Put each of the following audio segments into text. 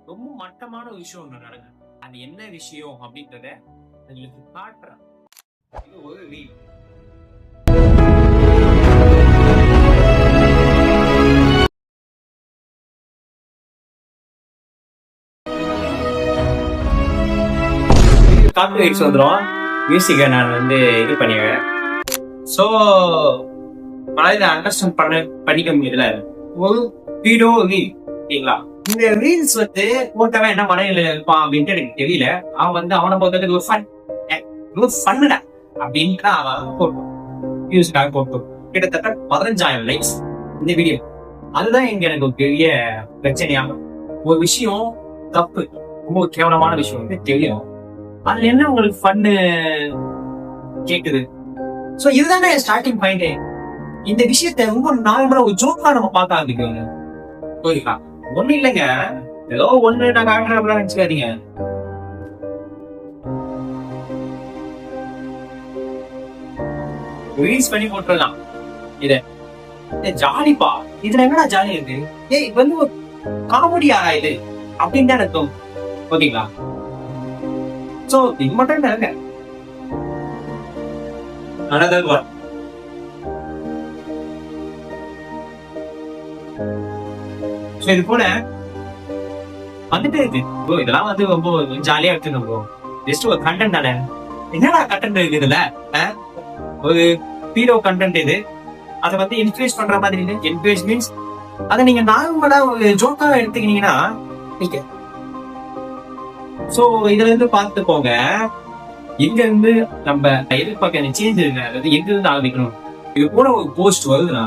ரொம்ப மட்டமான ஒரு விஷயம் ஒண்ணு நடக்குது. அது என்ன விஷயம் அப்படின்றத உங்களுக்கு காட்டுறேன். இது ஒரு ரீல். காப்பி ரைட்ஸ் வந்துடும். மியூசிக்கை நான் இது பண்ணிடுவேன். ஸோ இதை அண்டர்ஸ்டாண்ட் பண்ணிக்க முடியல. ஒரு வீடியோ ரீல் ஓகேங்களா? இந்த ரீல்ஸ் போட்டவன் என்ன மனையில இருப்பான் அப்படின்ட்டு எனக்கு தெரியல. அவன் அவனை பொறுத்தது ஒரு ஃபன்னுடா அப்படின்ட்டு அவன் போட்டோம். வியூஸ்க்காக போட்டோம். கிட்டத்தட்ட 15,000 லைக்ஸ் இந்த வீடியோ. அதுதான் எனக்கு ஒரு பெரிய பிரச்சனையாகும். ஒரு விஷயம் தப்பு, ரொம்ப கேவலமான விஷயம் தெரியும். அதுல என்ன உங்களுக்கு ஃபன்னு கேக்குது? சோ இதுதானே ஸ்டார்டிங் பாயிண்ட். இந்த விஷயத்த ரொம்ப நார்மலா ஒரு ஜோக்கா நம்ம பார்க்க ஆரம்பிக்கிறோம். புரியுதா? ஒண்ணு இல்லைங்க, ஏதோ ஒண்ணு நாங்க ஆடுறோம்லாம் நினைச்சுக்காதீங்க. ரீல்ஸ் பண்ணி போட்டுடலாம். இத ஜாலிப்பா, இதுல என்னடா ஜாலி இருக்கு? இது ஒரு காமெடியா இது அப்படின்னு தான் இருக்கும். ஓகேங்களா? சோ இது மட்டும் தாங்க. another one. சோ இது போல வந்துட்டு இருக்கு ப்ரோ. இதெல்லாம் ரொம்ப ஜாலியா எடுத்துக்கணும் ப்ரோ. ஜஸ்ட் ஒரு கண்டென்ட் தானே. என்னடா கண்டென்ட் இருக்கு இதுல? ஒரு ஹீரோ கண்டென்ட் இது. அதை என்கரேஜ் பண்ற மாதிரி இல்லை. என்கரேஜ் மீன்ஸ் அதை நீங்க நார்மலா ஒரு ஜோக்கா எடுத்துக்கிட்டீங்கன்னா நீங்க சோ இதுல இருந்து பார்த்து போங்க. எங்க இருந்து நம்ம எதிர்பார்க்க சேஞ்ச் இருக்கு, அதாவது எங்க இருந்து ஆரம்பிக்கணும். இது போல ஒரு போஸ்ட் வருதுன்னா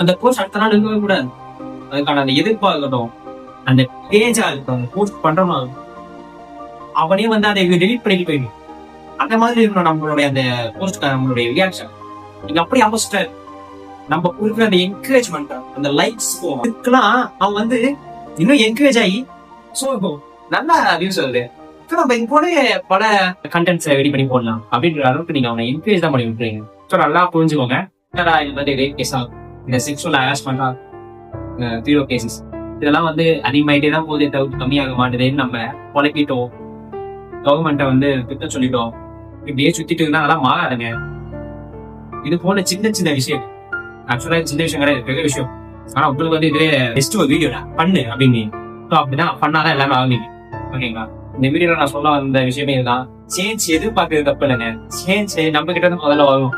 அந்த போஸ்ட் அடுத்த நாள் இருக்கவே கூடாது. அதுக்கான அந்த எதிர்பார்க்கட்டும், அந்த பேஜா இருக்கட்டும், போஸ்ட் பண்றோமா அவனே அதை டெலிட் பண்ணிட்டு போயிடும். அந்த மாதிரி இருக்கணும் நம்மளுடைய அந்த போஸ்ட், நம்மளுடைய ரியாக்ஷன். நீங்க அப்படி அமைச்சிட்டாரு நம்ம கொடுக்குற அந்த என்கரேஜ்மெண்ட், அந்த லைக்ஸ் இதுக்கெல்லாம் அவன் இன்னும் என்கரேஜ் ஆகி சோ இப்போ நல்லா வியூஸ் வருது. நம்ம இது போல பல கண்டென்ட்ஸ் ரெடி பண்ணி போடலாம் அப்படின்ற அளவுக்கு நீங்க அவனை என்கரேஜ் தான் பண்ணி விட்டுறீங்க. ஸோ நல்லா புரிஞ்சுக்கோங்க. இது ரேப் கேஸ் ஆகும், இந்த செக்ஷுவல் ஹராஸ்மெண்ட், ஹீரோ கேசஸ் இதெல்லாம் அதிகமாயிட்டே தான் போதே தவிர்த்து கம்மியாக மாட்டேதுன்னு நம்ம குழப்பிட்டோம். கவர்மெண்ட்டை திட்டம் சொல்லிட்டோம். இப்படியே சுத்திட்டு இருந்தா அதெல்லாம் மாறாதுங்க. இது போல சின்ன சின்ன விஷயம், ஆக்சுவலா சின்ன விஷயம் கிடையாது, பெரிய விஷயம். ஆனா உங்களுக்கு இதுவே பெஸ்ட் ஒரு வீடியோ பண்ணு அப்படின்னு அப்படிதான் பண்ணாதான் எல்லாமே ஆகுங்க. ஓகேங்களா? இந்த வீடியோல நான் சொல்ல வந்த விஷயமே இதுதான். சேஞ்ச் எதிர்பார்க்கறது தப்பு இல்லைங்க. சேஞ்ச் நம்ம கிட்ட இருந்து முதல்ல வரும்.